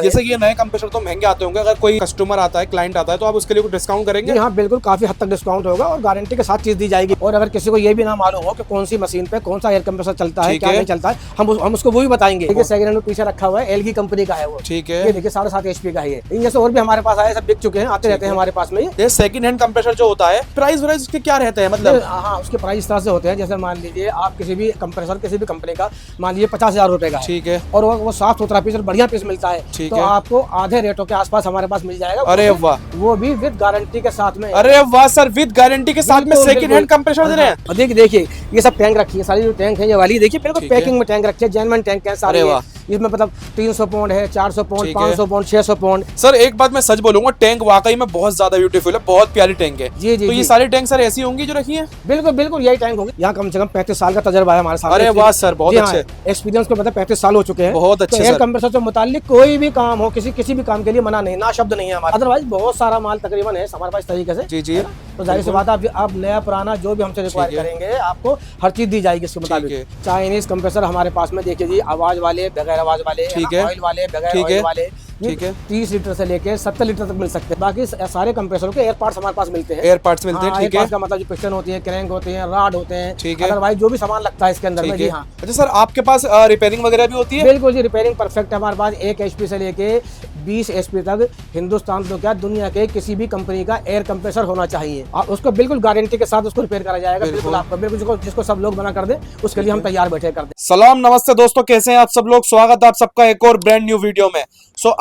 जैसे कि ये नए कंप्रेसर तो महंगे आते होंगे, अगर कोई कस्टमर आता है, क्लाइंट आता है, तो आप उसके लिए कुछ डिस्काउंट करेंगे? हाँ बिल्कुल, काफी हद तक डिस्काउंट होगा और गारंटी के साथ चीज दी जाएगी। और अगर किसी को ये भी ना मालूम हो कि कौन सी मशीन पे कौन सा एयर कंप्रेसर चलता है, क्या नहीं चलता है, हम उसको वो भी बताएंगे। देखिए सेकंड हैंड में पीछे रखा हुआ है, एलगी कंपनी का है वो। ठीक है, ये देखिए 7.5 HP का है ये। इन जैसे और भी हमारे पास आए, सब बिक चुके हैं, आते रहते हैं हमारे पास में। ये सेकंड हैंड कंप्रेसर जो होता है, प्राइस वाइज उसके क्या रहते हैं मतलब? हाँ, उसके प्राइस इस तरह से होते हैं, जैसे मान लीजिए आप किसी भी कंप्रेसर किसी भी कंपनी का मान लीजिए 50,000 रुपए का है, ठीक है, और वो साफ सुथरा पीस और बढ़िया पीस मिलता है, ठीक तो है, आपको आधे रेटों के आसपास हमारे पास मिल जाएगा। अरे वाह, वो भी विद गारंटी के साथ में। अरे वाह सर, विद गारंटी के साथ में सेकंड हैंड कंप्रेसर दे रहे हैं। और देखिए ये सब टैंक रखी है, सारी जो टैंक है ये वाली देखिए बिल्कुल पैकिंग में टैंक रखी है, जेन्युइन टैंक है सारे। इसमें मतलब 300 पाउंड है, 400 पाउंड, 500 पाउंड, 600 पाउंड। सर एक बात मैं सच बोलूंगा, टैंक वाकई में बहुत ज्यादा ब्यूटीफुल है, बहुत प्यारी टैंक है। जी जी, तो ये सारी टैंक सर ऐसी होंगी जो रखी है? बिल्कुल बिल्कुल यही टैंक होंगे। यहाँ कम से कम 35 साल का तजर्बा है हमारे साथ। अरे वाह सर, बहुत अच्छे एक्सपीरियंस को पता, 35 साल हो चुके हैं। बहुत अच्छे। एयर कंप्रेसर से मुतालिक कोई भी काम हो, किसी भी काम के लिए मना नहीं, ना शब्द नहीं है हमारा। अदरवाइज बहुत सारा माल तकरीबन है हमारे पास तरीके से। जी जी, तो जाहिर सी बात है, आप नया पुराना जो भी हमसे रिक्वायर करेंगे, आपको हर चीज दी जाएगी इसके मुताबिक। चाइनीज कंप्रेसर हमारे पास में देखिए जी, आवाज वाले, बगैर आवाज वाले, ऑयल वाले, बगैर ऑयल वाले, ठीक है, 30 लीटर से लेके 70 लीटर तक मिल सकते हैं। बाकी सारे कंप्रेसरों के एयर पार्ट्स हमारे पास मिलते हैं। एयर पार्ट्स मिलते हैं, ठीक है। का मतलब जो पिस्टन होती है, क्रैंक होते हैं, रॉड होते हैं, ठीक है। अदरवाइज जो भी सामान लगता है इसके अंदर में। जी हाँ। अच्छा सर, आपके पास रिपेयरिंग वगैरह भी होती है? बिल्कुल जी, रिपेयरिंग परफेक्ट है हमारे पास। 1 HP से लेके 20 HP तक हिंदुस्तान तो क्या दुनिया के किसी भी कंपनी का एयर कंप्रेसर होना चाहिए, और उसको बिल्कुल गारंटी के साथ उसको रिपेयर करा जाएगा। बिल्कुल आपको, बिल्कुल जिसको सब लोग मना कर दे उसके लिए हम तैयार बैठे कर दे। सलाम नमस्ते दोस्तों, कैसे हैं आप सब लोग? स्वागत है आप सबका एक और ब्रांड न्यू वीडियो में।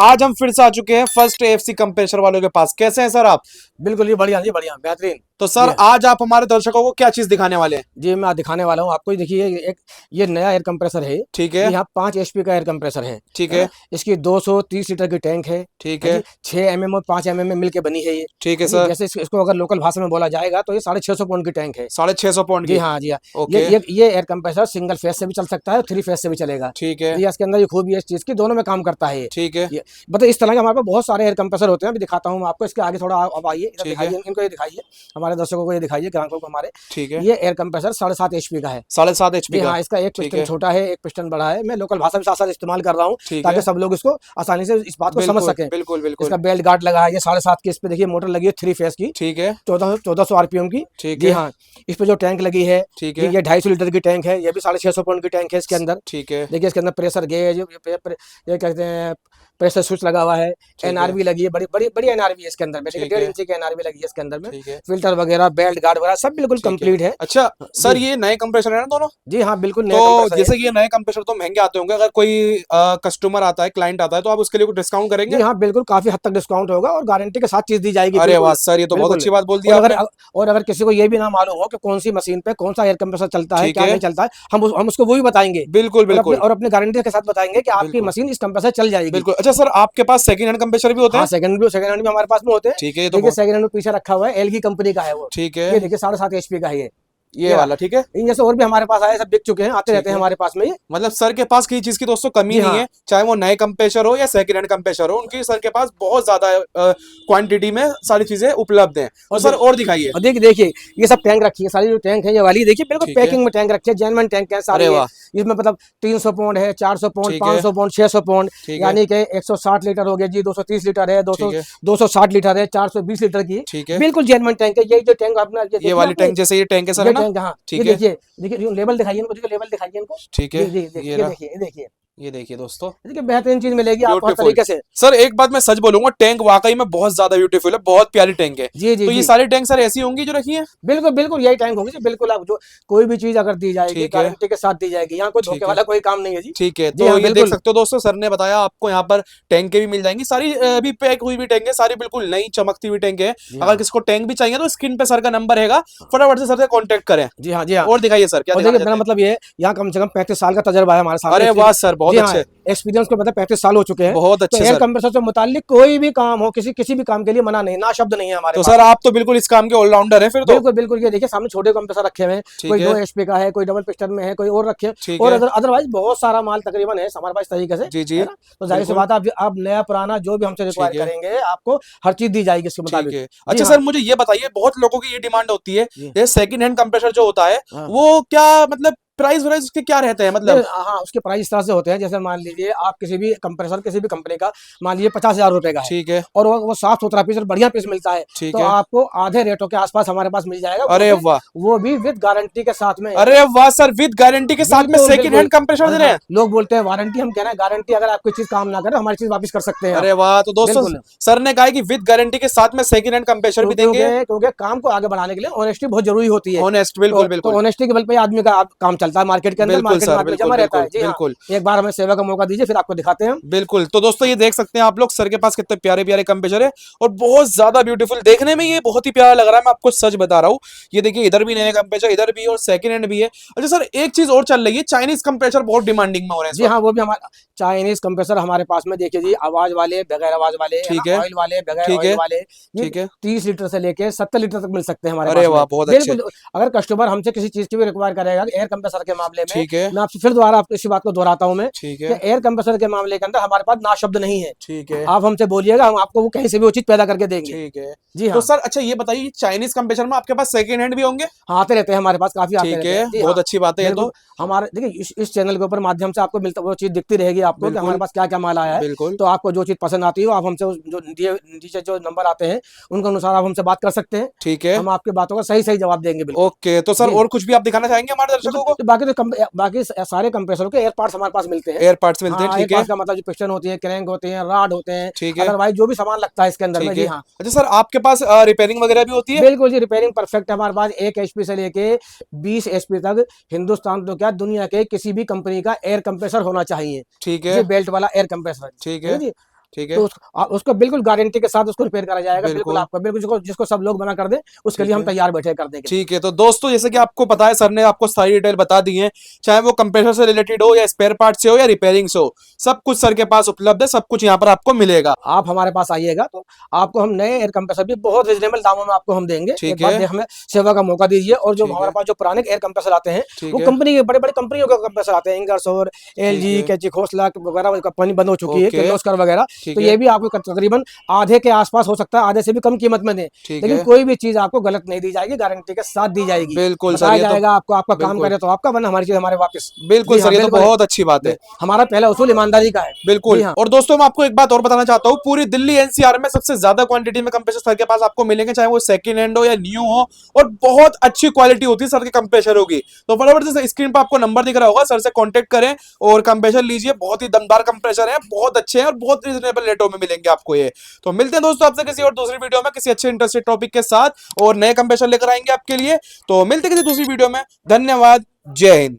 आज हम फिर से आ चुके हैं फर्स्ट AFC कंप्रेसर वालों के पास। कैसे हैं सर आप? बिल्कुल जी, बढ़िया जी, बढ़िया, बेहतरीन। तो सर आज आप हमारे दर्शकों को क्या चीज दिखाने वाले हैं? जी मैं दिखाने वाला हूँ आपको। देखिए ये नया एयर कंप्रेसर है, ठीक है। यहाँ 5 HP का एयर कंप्रेसर है, ठीक है। इसकी 230 लीटर की टैंक है, ठीक है। 6 mm और 5 mm में मिलके बनी है ये, ठीक है सर। जैसे इसको अगर लोकल भाषा में बोला जाएगा तो ये 650 पाउंड की टैंक है। 650 पाउंड की? जी हाँ, जी हाँ। ओके। ये एयर कंप्रेसर सिंगल फेज से भी चल सकता है, 3 फेज से भी चलेगा। ठीक है। ये इसके अंदर ये खूबी है इस चीज की, दोनों में काम करता है। ठीक है। मतलब इस तरह के हमारे पास बहुत सारे एयर कंप्रेसर होते हैं, अभी दिखाता हूँ आपको। इसके आगे थोड़ा आप आइए, इनको ये दिखाइए, हमारे दर्शकों को ये दिखाइए, ग्राहकों को हमारे। ठीक है। ये एयर कंप्रेसर 7.5 HP का है। 7.5 HP का? हाँ, इसका एक पिस्टन छोटा है, एक पिस्टन बड़ा है। मैं लोकल भाषा में साथ इस्तेमाल कर रहा हूँ ताकि सब लोग इसको आसानी से इस बात को समझ सकें। बिल्कुल बिल्कुल। इसका बेल्ट गार्ड लगा है, ये 7.5 की। इस पे देखिए मोटर लगी है 3 फेज की। ठीक है। 1400 RPM की। ठीक है। हाँ, इस पे जो टैंक लगी है, ठीक है, ये 250 लीटर की टैंक है, ये भी 650 पाउंड की टैंक है इसके अंदर। ठीक है। देखिए इसके अंदर प्रेशर गेज, ये कहते हैं प्रेशर स्विच लगा हुआ है, NRV लगी है, बड़ी NRV है इसके अंदर में। देखिए 1.5 इंच की NRV लगी है इसके अंदर में। फिल्टर वगैरह, बेल्ट गार्ड वगैरह सब बिल्कुल कंप्लीट है। अच्छा सर, ये नए कंप्रेसर है ना दोनों? जी हाँ बिल्कुल। तो जैसे कि ये नए कंप्रेसर तो महंगे आते होंगे, अगर कोई कस्टमर आता है, क्लाइंट आता है, तो आप उसके लिए कुछ डिस्काउंट करेंगे? जी हाँ बिल्कुल, काफी हद तक डिस्काउंट होगा और गारंटी के साथ चीज दी जाएगी। अरे वाह सर, ये तो बहुत अच्छी बात बोल दी आपने। और अगर किसी को ये भी ना मालूम हो कि कौन सी मशीन पे कौन सा एयर कंप्रेसर चलता है, क्या नहीं चलता है, हम उसको वो भी बताएंगे। बिल्कुल बिल्कुल। और अपनी गारंटी के साथ बताएंगे कि आपकी मशीन इस कंप्रेसर चल जाएगी। बिल्कुल। अच्छा सर, आपके पास सेकंड हैंड कंप्रेसर भी होते हैं? सेकंड हैंड भी हमारे पास में होते हैं। ठीक है। देखिए सेकंड हैंड में पीछे रखा हुआ है, एलगी कंपनी का है वो। ठीक है। ये देखिए 7.5 HP का है ये वाला। ठीक है। इन जैसे और भी हमारे पास आए, सब बिक चुके हैं, आते रहते हैं हमारे पास में। मतलब सर के पास किसी चीज की दोस्तों कमी नहीं है, चाहे वो नए कंप्रेसर हो या सेकंड हैंड कंप्रेसर हो, उनकी सर के पास बहुत ज्यादा क्वांटिटी में सारी चीजें उपलब्ध हैं। और सर और दिखाइए। देखिए ये सब टैंक रखी है, सारी जो टैंक है ये वाली देखिए बिल्कुल पैकिंग में टैंक रखी है, जेन्युइन टैंक है सारे। इसमें मतलब 300 पाउंड है, 400 पाउंड, 500 पाउंड, 600 पाउंड, यानी कि 160 लीटर हो गया जी, 230 लीटर है, 260 लीटर है, 420 लीटर की। बिल्कुल जेन्युइन टैंक है। ये जो टैंक अपना, ये वाली टैंक जैसे ये टैंक है सर, टैंक। हाँ ठीक है। देखिए लेवल दिखाइए इनको, लेवल दिखाइए इनको। ठीक है। ये देखिए दोस्तों, देखिए बेहतरीन चीज मिलेगी आपको हर तरीके से। सर एक बात मैं सच बोलूंगा, टैंक वाकई में बहुत ज्यादा ब्यूटीफुल है, बहुत प्यारी टैंक है। जी जी। तो ये सारी टैंक सर ऐसी होंगी जो रखी है? बिल्कुल बिल्कुल यही टैंक होंगी। बिल्कुल आप जो कोई भी चीज अगर दी जाएगी गारंटी के साथ दी जाएगी, यहाँ कोई धोखे वाला कोई काम नहीं है जी। ठीक है। तो ये देख सकते हो दोस्तों, सर ने बताया आपको यहाँ पर टैंकें भी मिल जाएंगी, सारी अभी पैक हुई भी टैंक है, सारी बिल्कुल नई चमकती हुई टैंक है। अगर किसी को टैंक भी चाहिए तो स्क्रीन पे सर का नंबर रहेगा, फटाफट से सर से कॉन्टेक्ट करें। जी हाँ, जी हाँ। और दिखाइए सर, क्या मेरा मतलब ये, यहाँ कम से कम 35 साल का तजर्बा है हमारे साथ। अरे वाह सर, बहुत अच्छे। एक्सपीरियंस को पता, 35 साल हो चुके हैं। बहुत अच्छे। एयर कंप्रेसर से मुतालिक कोई भी काम हो, किसी भी काम के लिए मना नहीं, ना शब्द नहीं है हमारे पास। तो सर आप तो बिल्कुल इस काम के ऑलराउंडर हैं फिर तो। बिल्कुल बिल्कुल। ये देखिए सामने छोटे कंप्रेसर रखे हुए हैं, कोई 2 HP का है, कोई डबल पिस्टन में है, कोई और रखे। और अदरवाइज बहुत सारा माल तकरीबन है हमारे पास तरीके से। जी जी। तो जाहिर सी बात है, आप नया पुराना जो भी हमसे रिक्वायर करेंगे, आपको हर चीज दी जाएगी इसके मुताबिक। अच्छा सर, मुझे ये बताइए, बहुत लोगों की ये डिमांड होती है, ये सेकंड हैंड कंप्रेसर जो होता है वो क्या मतलब प्राइस वाइस उसके क्या रहते हैं मतलब? हाँ, उसके प्राइस इस तरह से होते हैं, जैसे मान लीजिए आप किसी भी कंप्रेसर किसी भी कंपनी का मान लीजिए 50,000 रुपए का है, ठीक है, और वो साफ सुथरा पीस और बढ़िया पीस मिलता है, ठीक तो है। आपको आधे रेटों के आसपास हमारे पास मिल जाएगा, अरे वाह, वो भी विद गारंटी के साथ में। अरे वाह सर, विद गारंटी के साथ में बिल्कुल सेकंड बिल्कुल। हैंड कंप्रेसर दे रहे हाँ, हैं। लोग बोलते हैं वारंटी, हम कह रहे हैं गारंटी। अगर आपकी चीज काम ना करे हमारी चीज वापस कर सकते हैं आप। अरे वाह, तो दोस्तों बिल्कुल। सर ने कहा है कि विद गारंटी के साथ में सेकंड हैंड कंप्रेसर भी देंगे। क्योंकि काम को आगे बढ़ाने के लिए ऑनेस्टी बहुत जरूरी होती है। ऑनेस्ट, बिल्कुल तो बिल्कुल ऑनेस्टी के बल पे आदमी का काम चलता है मार्केट के अंदर, बिल्कुल मार्केट में सर, आदमी बिल्कुल जमा रहता है। बिल्कुल जी हाँ, बिल्कुल एक बार हमें सेवा का मौका दीजिए, फिर आपको दिखाते हैं हम। बिल्कुल। तो दोस्तों ये देख सकते हैं आप लोग सर के पास कितने प्यारे प्यारे कंप्रेसर है, और बहुत ज्यादा ब्यूटीफुल देखने में ये बहुत ही प्यारा लग रहा है। मैं आपको सच बता रहा हूँ, ये देखिए इधर भी नए कंप्रेसर, इधर भी, और सेकंड हैंड भी है। अच्छा सर, एक चीज और चल रही है, चाइनीज कंप्रेसर बहुत डिमांडिंग में हो रहे हैं इस जी वक्त। हाँ, वो भी हमारा चाइनीज कंप्रेसर हमारे पास में देखिए जी, आवाज वाले, बगैर आवाज वाले, है ना, ठीक है, ऑयल वाले, बगैर ठीक ऑयल है, वाले, ये ठीक है। 30 लीटर से लेके 70 लीटर तक मिल सकते हैं हमारे अरे पास में। वाह, बहुत अच्छे। बिल्कुल। अगर कस्टमर हमसे किसी चीज की भी रिक्वायर करेगा एयर कंप्रेसर के मामले में, ठीक है, मैं आपसे फिर दोबारा आपको इसी बात को दोहराता हूँ मैं, ठीक कि है, एयर कंप्रेसर के मामले के अंदर हमारे पास ना शब्द नहीं है। ठीक है, आप हमसे बोलिएगा, हम आपको वो कहीं से भी उचित पैदा करके देंगे। ठीक है। जी तो हाँ। सर अच्छा ये बताइए, चाइनीज कंप्रेसर में आपके पास सेकंड हैंड भी होंगे? हाँ, आते रहते हैं हमारे पास, काफी आते ठीक रहते हैं। है, जी बहुत हाँ, अच्छी बात है ये बिल्कुल। तो। हमारे देखिए इस चैनल के ऊपर माध्यम से आपको मिलता वो चीज दिखती रहेगी आपको कि हमारे बिल्कुल पास क्या क्या माल आया है। बिल्कुल। तो आपको जो चीज पसंद आती हो, आप हमसे जो दिए नीचे जो नंबर आते हैं उनके अनुसार आप हमसे बात कर सकते हैं। ठीक है, हम आपकी बातों का सही सही जवाब देंगे, बिल्कुल। ओके। तो सर जी। और कुछ भी आप दिखाना चाहेंगे हमारे दर्शकों को? तो बाकी सारे कंप्रेसरों के एयर पार्ट्स हमारे पास मिलते हैं। एयर पार्ट्स मिलते हैं, हाँ, एयर ठीक है, पार्ट्स का मतलब जो पिस्टन होती है, क्रैंक होते हैं, रॉड होते हैं, ठीक है, अदरवाइज जो भी सामान लगता है इसके अंदर में। ठीक जी है। हाँ। अच्छा सर, आपके पास रिपेयरिंग वगैरह भी होती है? बिल्कुल जी, रिपेयरिंग परफेक्ट है हमारे पास। 1 एचपी से लेके 20 एचपी तक हिंदुस्तान तो क्या दुनिया के किसी भी कंपनी का एयर कंप्रेसर होना चाहिए। ठीक जी, है, बेल्ट वाला एयर कंप्रेसर, ठीक ठीक है है, जी। ठीक तो है, उसको बिल्कुल गारंटी के साथ उसको रिपेयर करा जाएगा, बिल्कुल बिल्कुल, आपका, बिल्कुल जिसको जिसको सब लोग मना कर दें उसके लिए ठीक हम है, तैयार बैठे कर देंगे। ठीक है। तो दोस्तों जैसे कि आपको पता है, सर ने आपको सारी डिटेल बता दी है, चाहे वो कंप्रेसर से रिलेटेड हो, या स्पेयर पार्ट से हो, या रिपेयरिंग से हो, सब कुछ सर के पास उपलब्ध है, सब कुछ यहाँ पर आपको मिलेगा। आप हमारे पास आइएगा तो आपको हम नए एयर कंप्रेसर भी बहुत रिजनेबल दामों में आपको हम देंगे। ठीक एक बार है, हमें सेवा का मौका दीजिए। और जो ठीक हमारे है, पास जो पुराने एयर कंप्रेसर आते हैं, ठीक वो है, कंपनी के बड़े बड़े कंपनियों के कंप्रेसर आते हैं, इंगरसोर, ठीक एलजी, है, कैची खोसला वगैरह कंपनी बंद हो चुकी है, ओके, किर्लोस्कर वगैरह। ठीक तो है, ये भी आपको तकरीबन आधे के आसपास हो सकता है, आधे से भी कम कीमत में दें। ठीक लेकिन है, कोई भी चीज आपको गलत नहीं दी जाएगी, गारंटी के साथ दी जाएगी। बिल्कुल सर, बताया ये तो जाएगा आपको, आपका काम बिल्कुल करे तो आपका, वरना हमारी चीज हमारे वापस। बिल्कुल जी सर, हाँ, ये तो बिल्कुल। बहुत अच्छी बात है। हमारा पहला उसूल ईमानदारी का है। जी बिल्कुल। हाँ। और दोस्तों मैं आपको एक बात और बताना चाहता हूँ, पूरी दिल्ली एनसीआर में सबसे ज्यादा क्वांटिटी में कंप्रेसर सर के पास आपको मिलेंगे, चाहे वो सेकंड हैंड हो या न्यू हो, और बहुत अच्छी क्वालिटी होती है सर के कंप्रेसर होगी। तो फटाफट से स्क्रीन पर आपको नंबर दिख रहा होगा, सर से कांटेक्ट करें और कंप्रेसर लीजिए। बहुत ही दमदार कंप्रेसर है, बहुत अच्छे हैं, और बहुत रिजनेबल रेटों में मिलेंगे आपको ये। तो मिलते हैं दोस्तों आपसे किसी और दूसरी वीडियो में, किसी अच्छे इंटरेस्टेड टॉपिक के साथ, और नए कंप्रेसर लेकर आएंगे आपके लिए। तो मिलते हैं किसी दूसरी वीडियो में। धन्यवाद, जय हिंद।